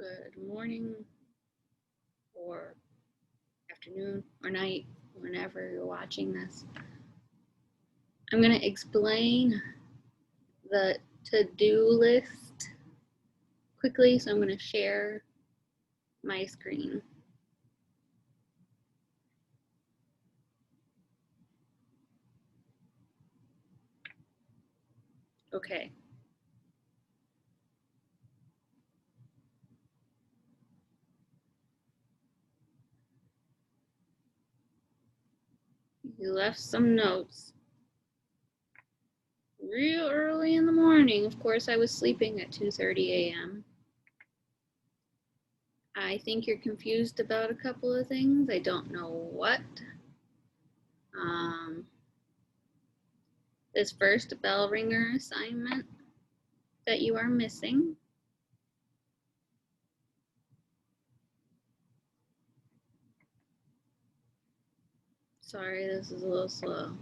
Good morning or afternoon or night, whenever you're watching this. I'm going to explain the to-do list quickly, so I'm going to share my screen. Okay. You left some notes real early in the morning. Of course, I was sleeping at 2:30 a.m. I think you're confused about a couple of things. I don't know what. This first bell ringer assignment that you are missing. Sorry, this is a little slow.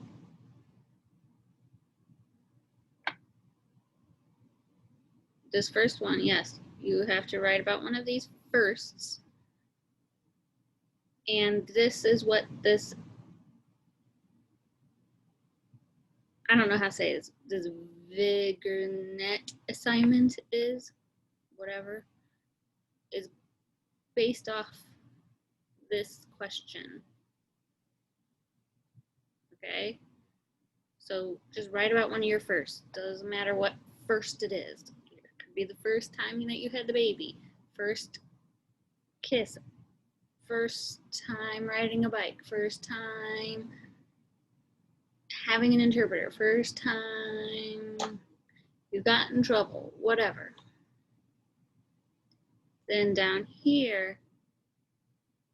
This first one, yes, you have to write about one of these firsts. And this is what this, I don't know how to say this Vigornet assignment is, whatever, is based off this question. Okay? So just write about one of your firsts. Doesn't matter what first it is. It could be the first time that you had the baby, first kiss, first time riding a bike, first time having an interpreter, first time you got in trouble, whatever. Then down here,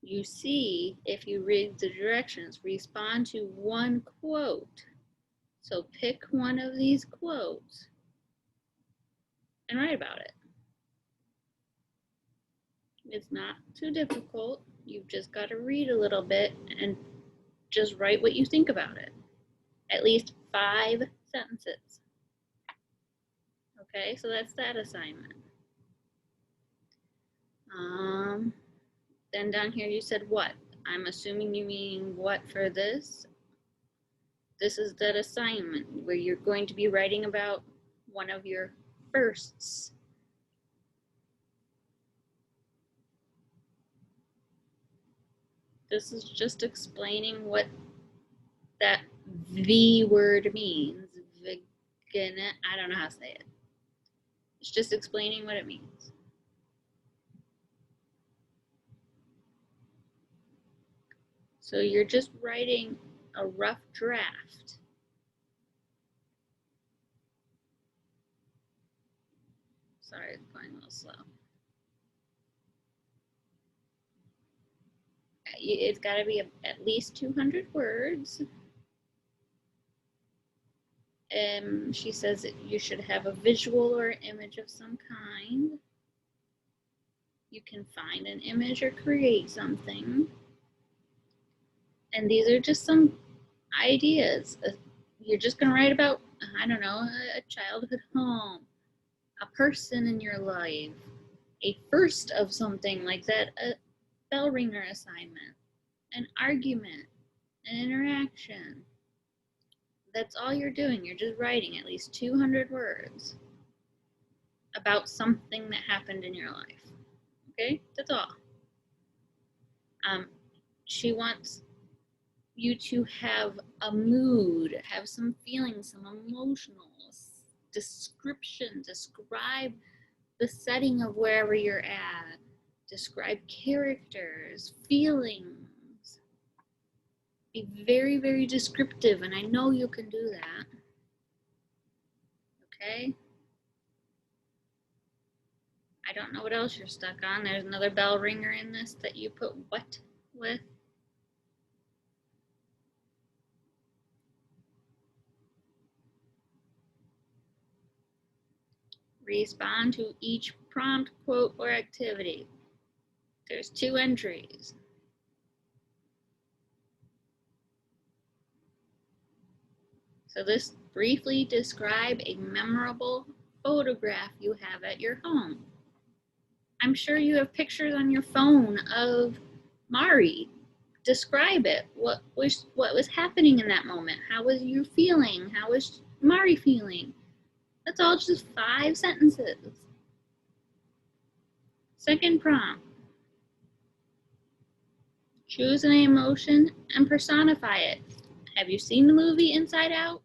you see, if you read the directions, respond to one quote. So pick one of these quotes and write about it. It's not too difficult. You've just got to read a little bit and just write what you think about it. At least 5 sentences. Okay, so that's that assignment. Then down here you said what? I'm assuming you mean what for this? This is that assignment where you're going to be writing about one of your firsts. This is just explaining what that V word means. I don't know how to say it. It's just explaining what it means. So you're just writing a rough draft. Sorry, it's going a little slow. It's got to be at least 200 words. She says that you should have a visual or image of some kind. You can find an image or create something. And these are just some ideas. You're just going to write about, I don't know, a childhood home, a person in your life, a first of something like that, a bell ringer assignment, an argument, an interaction. That's all you're doing. You're just writing at least 200 words about something that happened in your life. Okay? That's all. She wants you to have a mood, have some feelings, some emotional description, describe the setting of wherever you're at, describe characters, feelings. Be very, very descriptive, and I know you can do that. Okay? I don't know what else you're stuck on. There's another bell ringer in this that you put what with. Respond to each prompt, quote, or activity. There's 2 entries. So this briefly describe a memorable photograph you have at your home. I'm sure you have pictures on your phone of Mari. Describe it. What was happening in that moment? How was you feeling? How was Mari feeling? That's all just 5 sentences. Second prompt. Choose an emotion and personify it. Have you seen the movie Inside Out?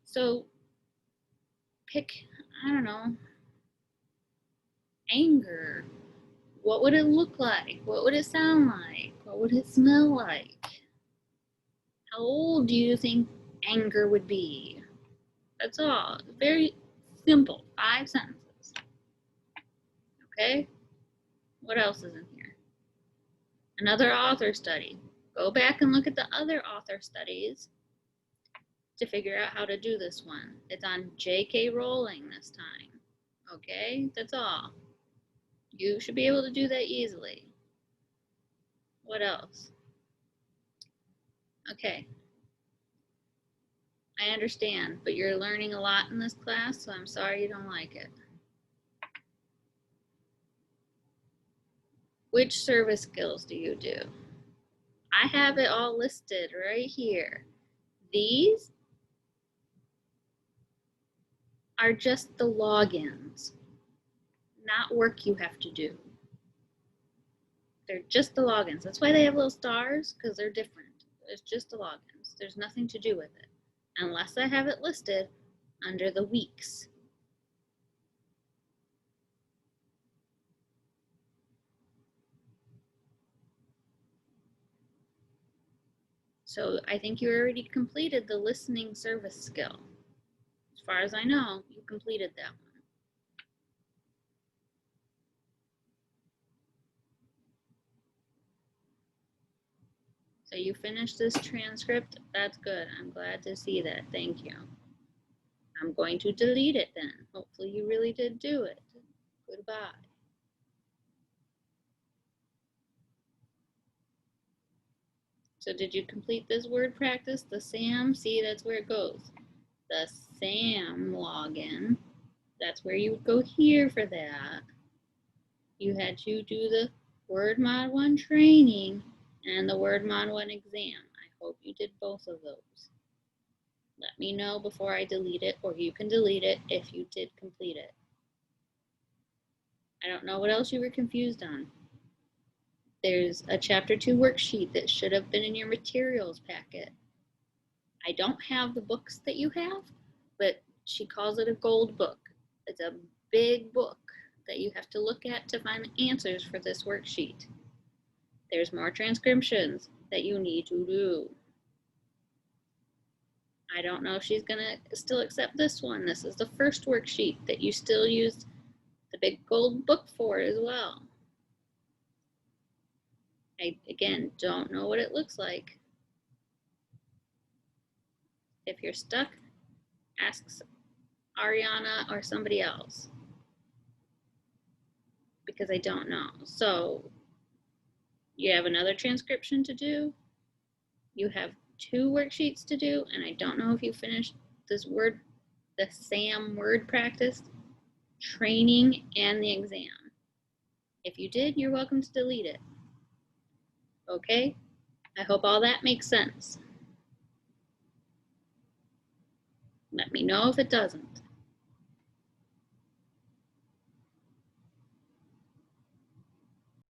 So pick, I don't know, anger. What would it look like? What would it sound like? What would it smell like? How old do you think anger would be? That's all. Very simple. 5 sentences. Okay? What else is in here? Another author study. Go back and look at the other author studies to figure out how to do this one. It's on J.K. Rowling this time. Okay? That's all. You should be able to do that easily. What else? Okay. I understand, but you're learning a lot in this class, so I'm sorry you don't like it. Which service skills do you do? I have it all listed right here. These are just the logins, not work you have to do. They're just the logins. That's why they have little stars, because they're different. It's just the logins. There's nothing to do with it, unless I have it listed under the weeks. So I think you already completed the listening service skill. As far as I know, you completed that one. So you finished this transcript. That's good. I'm glad to see that. Thank you. I'm going to delete it then. Hopefully you really did do it. Goodbye. So did you complete this word practice? The SAM, see, that's where it goes. The SAM login, that's where you would go here for that. You had to do the Word Mod 1 training and the Word Mod 1 exam. I hope you did both of those. Let me know before I delete it, or you can delete it if you did complete it. I don't know what else you were confused on. There's a Chapter 2 worksheet that should have been in your materials packet. I don't have the books that you have, but she calls it a gold book. It's a big book that you have to look at to find the answers for this worksheet. There's more transcriptions that you need to do. I don't know if she's gonna still accept this one. This is the first worksheet that you still use the big gold book for as well. I, again, don't know what it looks like. If you're stuck, ask Ariana or somebody else, because I don't know. So you have another transcription to do. You have 2 worksheets to do, and I don't know if you finished this word, the SAM word practice, training, and the exam. If you did, you're welcome to delete it. Okay? I hope all that makes sense. Let me know if it doesn't.